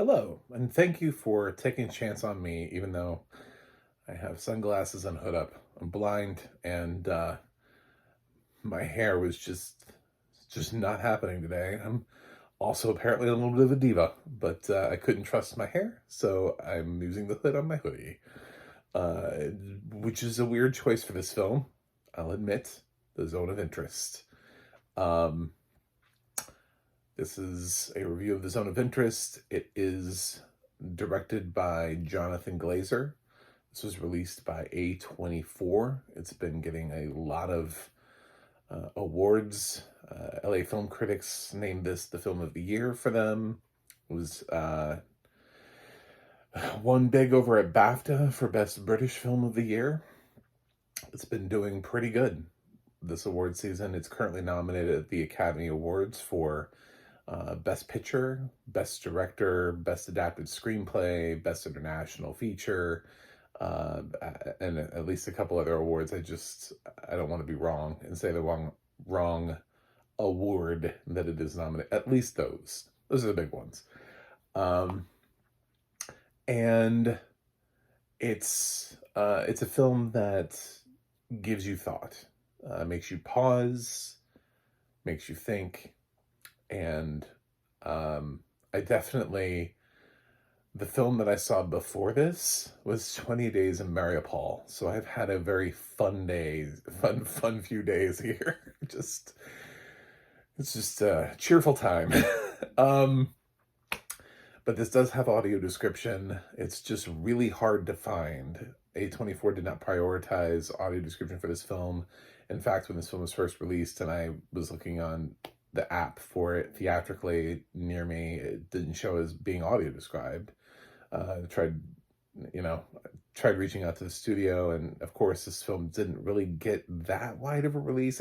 Hello, and thank you for taking a chance on me, even though I have sunglasses and hood up. I'm blind, and my hair was just not happening today. I'm also apparently a little bit of a diva, but I couldn't trust my hair, so I'm using the hood on my hoodie, uh, which is a weird choice for this film. I'll admit, the zone of interest. Um, this is a review of the zone of interest. It is directed by Jonathan Glazer. This was released by A24. It's been getting a lot of awards. LA Film Critics named this the film of the year for them. It was won big over at BAFTA for Best British Film of the Year. It's been doing pretty good this award season. It's currently nominated at the Academy Awards for Best Picture, Best Director, Best Adapted Screenplay, Best International Feature, and at least a couple other awards. I don't want to be wrong and say the wrong award that it is nominated. At least those are the big ones. Um, and it's a film that gives you thought, makes you pause, makes you think, and I definitely. The film that I saw before this was 20 Days in Mariupol. So I've had a very fun few days here. It's just a cheerful time. um, but this does have audio description. It's just really hard to find. A24 did not prioritize audio description for this film. In fact, when this film was first released and I was looking on the app for it theatrically near me, it didn't show as being audio described. Tried, tried reaching out to the studio, and of course, this film didn't really get that wide of a release.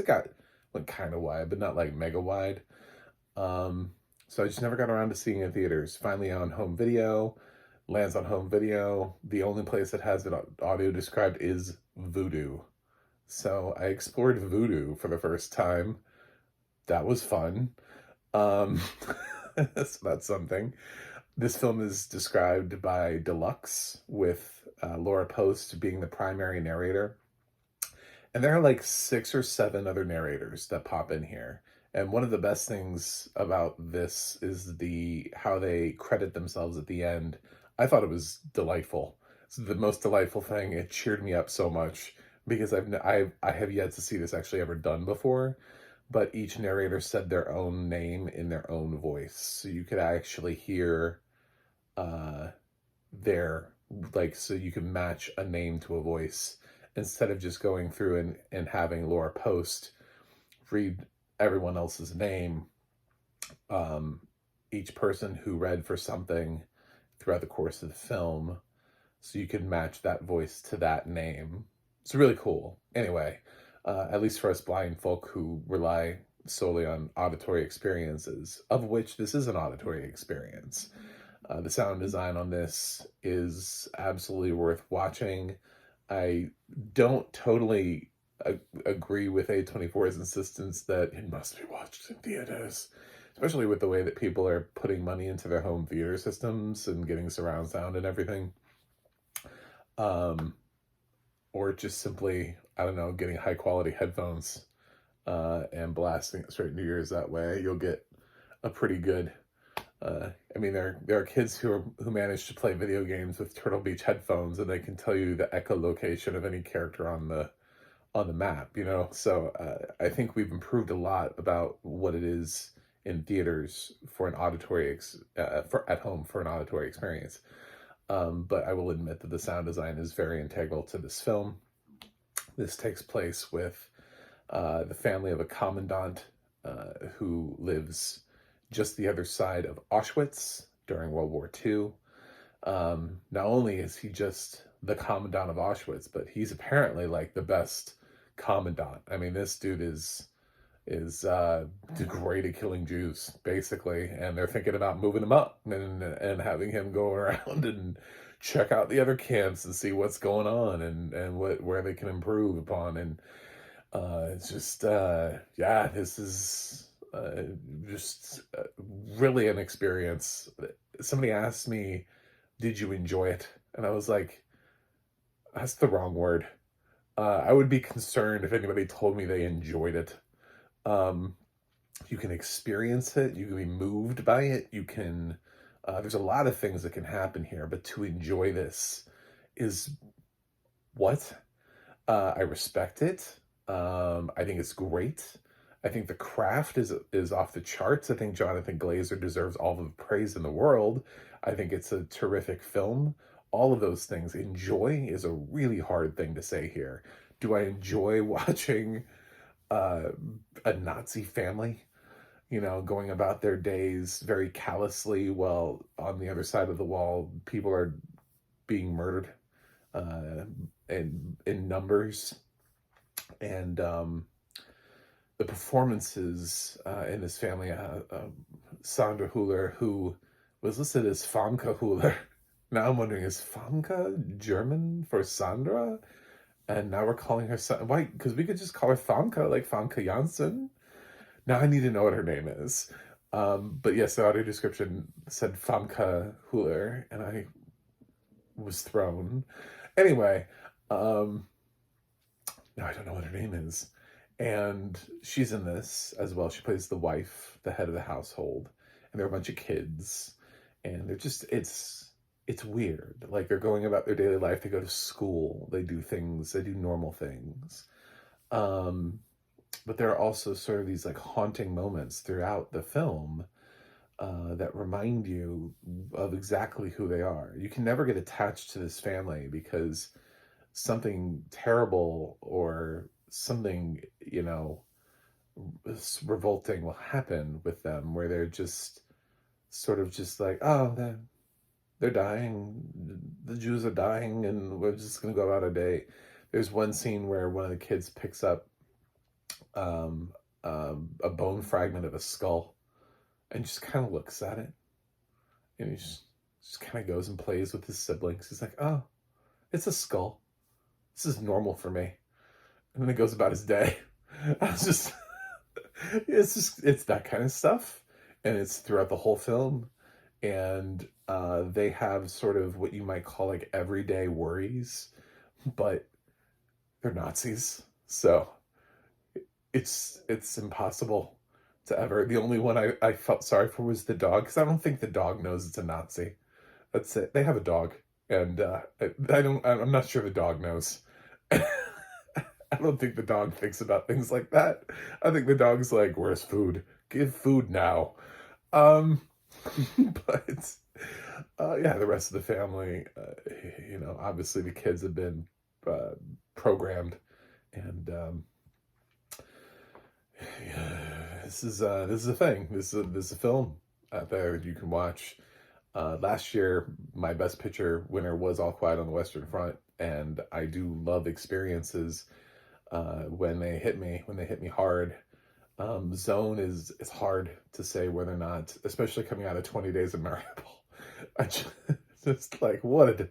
Went kind of wide, but not like mega wide. So I just never got around to seeing it in theaters. Finally on home video, lands on home video. The only place that has it audio described is Vudu. So I explored Vudu for the first time. That was fun. Um, so that's something. This film is described by Deluxe, with Laura Post being the primary narrator. And there are like 6 or 7 other narrators that pop in here. And one of the best things about this is how they credit themselves at the end. I thought it was delightful. It's the most delightful thing. It cheered me up so much because I have yet to see this actually ever done before. But each narrator said their own name in their own voice, so you could actually hear their, like, so you can match a name to a voice instead of just going through and having Laura Post read everyone else's name. Each person who read for something throughout the course of the film, so you can match that voice to that name. It's really cool. Anyway, at least for us blind folk who rely solely on auditory experiences, of which this is an auditory experience. The sound design on this is absolutely worth watching. I don't totally agree with A24's insistence that it must be watched in theaters, especially with the way that people are putting money into their home theater systems and getting surround sound and everything. Or just simply, I don't know, getting high quality headphones and blasting it straight into your ears that way. You'll get a pretty good there are kids who manage to play video games with Turtle Beach headphones, and they can tell you the echolocation of any character on the map. So I think we've improved a lot about what it is in theaters for an auditory for at home for an auditory experience. But I will admit that the sound design is very integral to this film. This takes place with the family of a commandant who lives just the other side of Auschwitz during World War II. Not only is he just the commandant of Auschwitz, but he's apparently like the best commandant. I mean, this dude is great at killing Jews, basically, and they're thinking about moving him up and having him go around and check out the other camps and see what's going on and where they can improve upon. And it's just this is just really an experience somebody asked me, did you enjoy it? And I was like, that's the wrong word. I would be concerned if anybody told me they enjoyed it. Um, you can experience it, you can be moved by it, you can, there's a lot of things that can happen here, but to enjoy this is what? I respect it. I think it's great. I think the craft is off the charts. I think Jonathan Glazer deserves all the praise in the world. I think it's a terrific film. All of those things. Enjoy is a really hard thing to say here. Do I enjoy watching uh, a Nazi family, going about their days very callously while on the other side of the wall, people are being murdered uh, in numbers? And the performances in this family, Sandra Hüller, who was listed as Famke Hüller. Now I'm wondering, is Famke German for Sandra? And now we're calling her, why? Because we could just call her Famke, like Famke Janssen. Now I need to know what her name is. But yes, the audio description said Famke Hüller, and I was thrown. Anyway, now I don't know what her name is. And she's in this as well. She plays the wife, the head of the household, and there are a bunch of kids, and they're just, it's weird. Like, they're going about their daily life. They go to school, they do things, they do normal things. But there are also sort of these like haunting moments throughout the film that remind you of exactly who they are. You can never get attached to this family because something terrible or something, revolting will happen with them, where they're just sort of just like, oh, they're dying. The Jews are dying, and we're just going to go out a day. There's one scene where one of the kids picks up a bone fragment of a skull and just kind of looks at it, and he just kind of goes and plays with his siblings. He's like, oh, it's a skull. This is normal for me. And then he goes about his day. I was just, it's that kind of stuff. And it's throughout the whole film. And they have sort of what you might call like everyday worries, but they're Nazis. So it's impossible to ever. The only one I felt sorry for was the dog, because I don't think the dog knows it's a Nazi. That's it. They have a dog. And I'm not sure the dog knows. I don't think the dog thinks about things like that. I think the dog's like, where's food? Give food now. But yeah, the rest of the family, obviously the kids have been programmed, and yeah, this is a thing. This is a film out there that you can watch. Last year, my Best Picture winner was All Quiet on the Western Front, and I do love experiences when they hit me hard. Zone is hard to say whether or not, especially coming out of 20 Days of Mariupol. I just like, what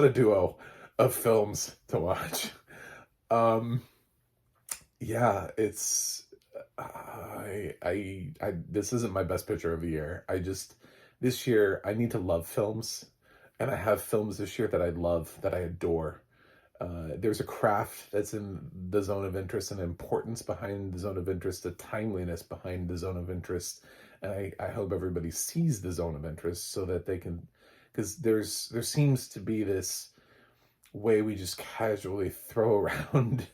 a duo of films to watch. Yeah, it's this isn't my best picture of the year. This year I need to love films, and I have films this year that I love, that I adore. There's a craft that's in the zone of interest, an importance behind the zone of interest, a timeliness behind the zone of interest. And I hope everybody sees the zone of interest so that they can, because there seems to be this way we just casually throw around,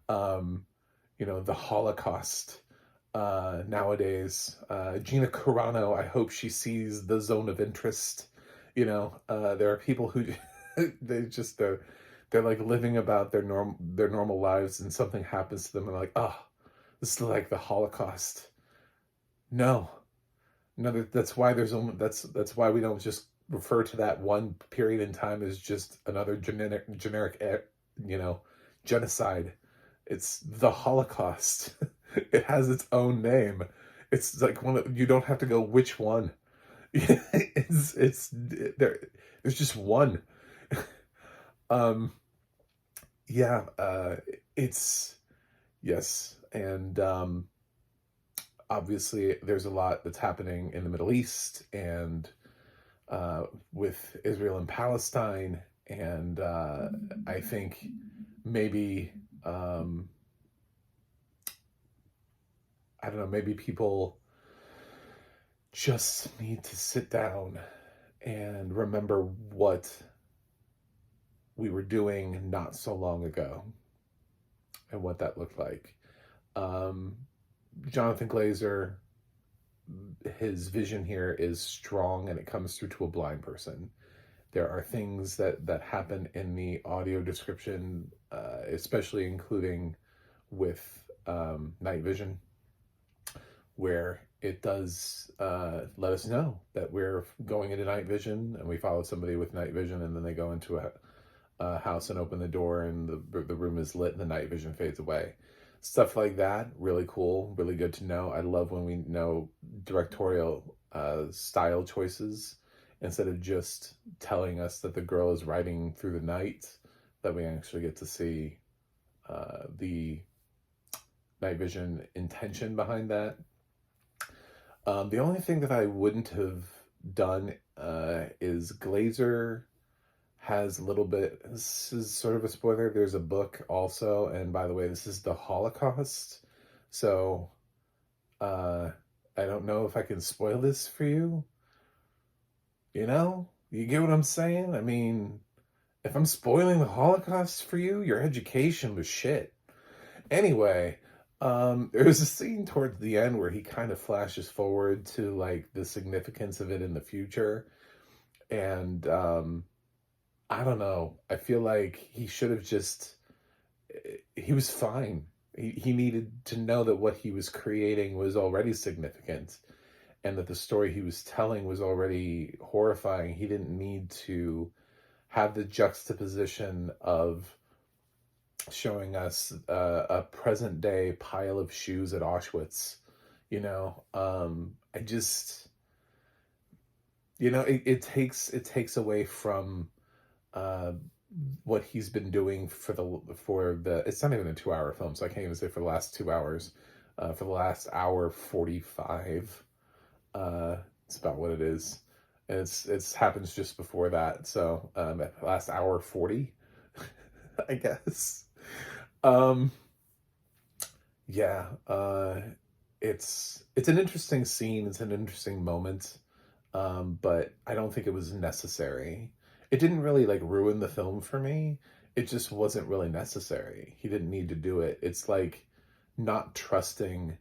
the Holocaust nowadays. Gina Carano, I hope she sees the zone of interest. There are people who they're like living about their normal lives, and something happens to them, and like, oh, this is like the Holocaust. No, that's why that's why we don't just refer to that one period in time as just another generic genocide. It's the Holocaust. It has its own name. It's like you don't have to go which one. It's there. There's just one. Yeah, it's, yes, and obviously there's a lot that's happening in the Middle East, and with Israel and Palestine. And I think maybe, I don't know, maybe people just need to sit down and remember what we were doing not so long ago and what that looked like. Jonathan Glazer, his vision here is strong and it comes through to a blind person. There are things that happen in the audio description, especially including with night vision, where it does let us know that we're going into night vision, and we follow somebody with night vision, and then they go into a house and open the door, and the room is lit and the night vision fades away. Stuff like that, really cool, really good to know. I love when we know directorial style choices, instead of just telling us that the girl is riding through the night, that we actually get to see the night vision intention behind that. The only thing that I wouldn't have done is Glazer has a little bit, this is sort of a spoiler, there's a book also, and by the way, this is the Holocaust, so I don't know if I can spoil this for you. You know, you get what I'm saying? I mean, if I'm spoiling the Holocaust for you, your education was shit. Anyway, there's a scene towards the end where he kind of flashes forward to like the significance of it in the future. And I don't know. I feel like he should have just, he was fine. He needed to know that what he was creating was already significant, and that the story he was telling was already horrifying. He didn't need to have the juxtaposition of showing us a present day pile of shoes at Auschwitz. You know, I just, you know, it takes away from what he's been doing for the it's not even a 2 hour film, so I can't even say for the last 2 hours. For the last hour 45, it's about what it is. And it's happens just before that, so at the last hour 40, I guess. Um, yeah, it's an interesting scene. It's an interesting moment, but I don't think it was necessary. It didn't really like ruin the film for me. It just wasn't really necessary. He didn't need to do it. It's like not trusting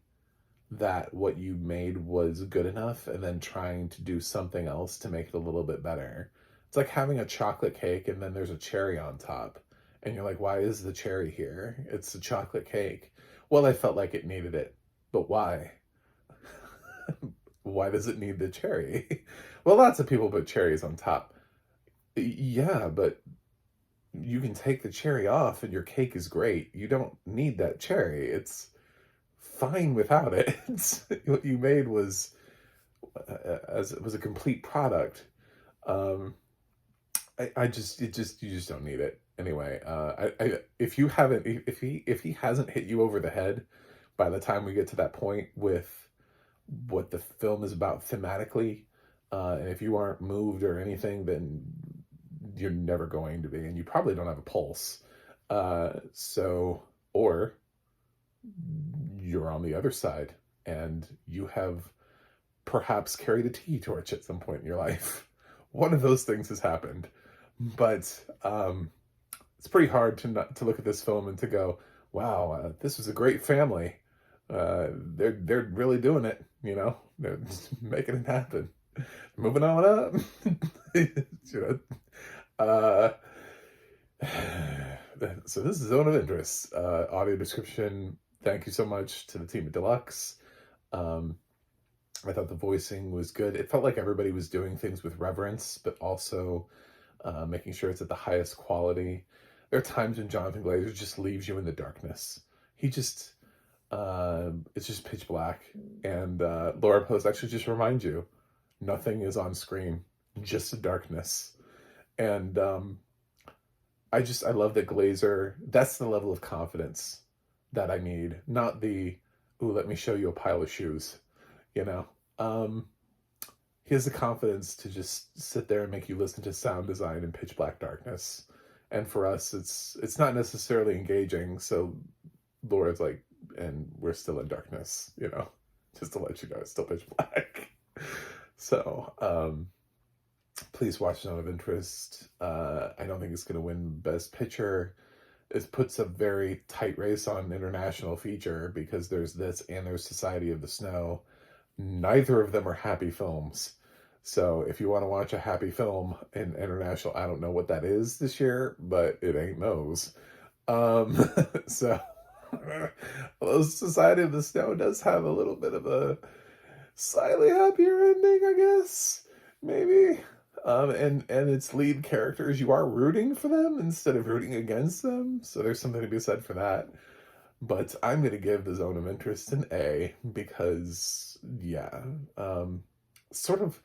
that what you made was good enough and then trying to do something else to make it a little bit better. It's like having a chocolate cake and then there's a cherry on top. And you're like, why is the cherry here? It's a chocolate cake. Well, I felt like it needed it. But why? Why does it need the cherry? Well, lots of people put cherries on top. Yeah, but you can take the cherry off and your cake is great. You don't need that cherry. It's fine without it. What you made was as it was a complete product. I just you just don't need it anyway. If you haven't, if he hasn't hit you over the head by the time we get to that point with what the film is about thematically, and if you aren't moved or anything, then you're never going to be, and you probably don't have a pulse. So, or you're on the other side and you have perhaps carried a tiki torch at some point in your life. One of those things has happened. But it's pretty hard to look at this film and to go, wow, this was a great family. They're really doing it, you know. They're making it happen. Moving on up. You know. So this is Zone of Interest. Audio description. Thank you so much to the team at Deluxe. I thought the voicing was good. It felt like everybody was doing things with reverence, but also making sure it's at the highest quality. There are times when Jonathan Glazer just leaves you in the darkness. He just, it's just pitch black. And Laura Post actually just reminds you, nothing is on screen, just the darkness. And I love that Glazer, that's the level of confidence that I need. Not the, ooh, let me show you a pile of shoes, you know? he has the confidence to just sit there and make you listen to sound design in pitch black darkness. And for us, it's not necessarily engaging. So Laura's like, and we're still in darkness, you know, just to let you know, it's still pitch black. So, please watch Zone of Interest. I don't think it's going to win Best Picture. It puts a very tight race on international feature because there's this and there's Society of the Snow. Neither of them are happy films. So if you want to watch a happy film in international, I don't know what that is this year, but it ain't those. So although Society of the Snow does have a little bit of a slightly happier ending, I guess, maybe. And its lead characters, you are rooting for them instead of rooting against them. So there's something to be said for that. But I'm going to give The Zone of Interest an A because, yeah, sort of,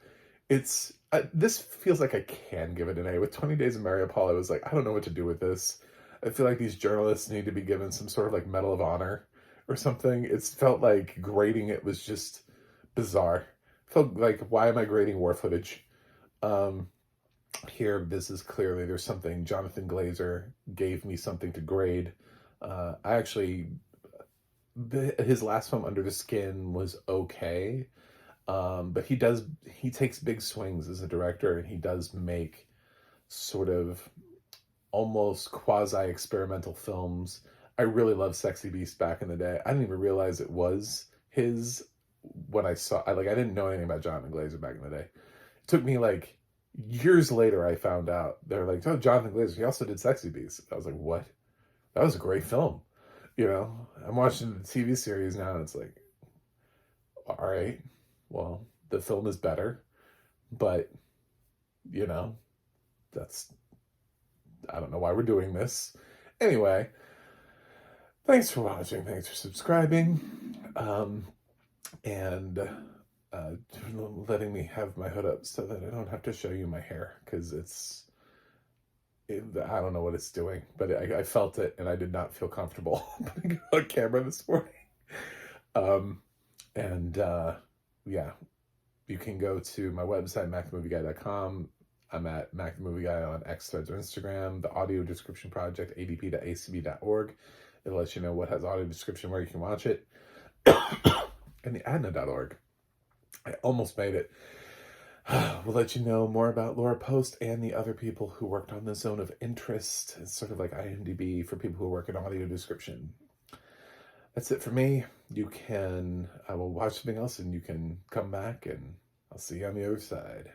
this feels like I can give it an A. With 20 Days of Mariupol, I was like, I don't know what to do with this. I feel like these journalists need to be given some sort of like Medal of Honor or something. It felt like grading it was just bizarre. Felt like, why am I grading war footage? Here, this is clearly, there's something, Jonathan Glazer gave me something to grade. I actually, his last film, Under the Skin, was okay. But he takes big swings as a director, and he does make sort of almost quasi-experimental films. I really loved Sexy Beast back in the day. I didn't even realize it was his when I didn't know anything about Jonathan Glazer back in the day. It took me like years later I found out. They're like, oh, Jonathan Glazer, he also did Sexy Beast. I was like, what? That was a great film. You know, I'm watching the TV series now, and it's like, all right, well, the film is better, but, you know, I don't know why we're doing this. Anyway, thanks for watching. Thanks for subscribing. And letting me have my hood up so that I don't have to show you my hair, because I don't know what it's doing, but I felt it, and I did not feel comfortable putting it on camera this morning. Yeah, you can go to my website, macthemovieguy.com. I'm at macthemovieguy on X, Threads, or Instagram. The audio description project, adp.acb.org. It lets you know what has audio description, where you can watch it. And the aDNA.org. I almost made it. We'll let you know more about Laura Post and the other people who worked on the Zone of Interest. It's sort of like IMDb for people who work in audio description. That's it for me. I will watch something else, and you can come back, and I'll see you on the other side.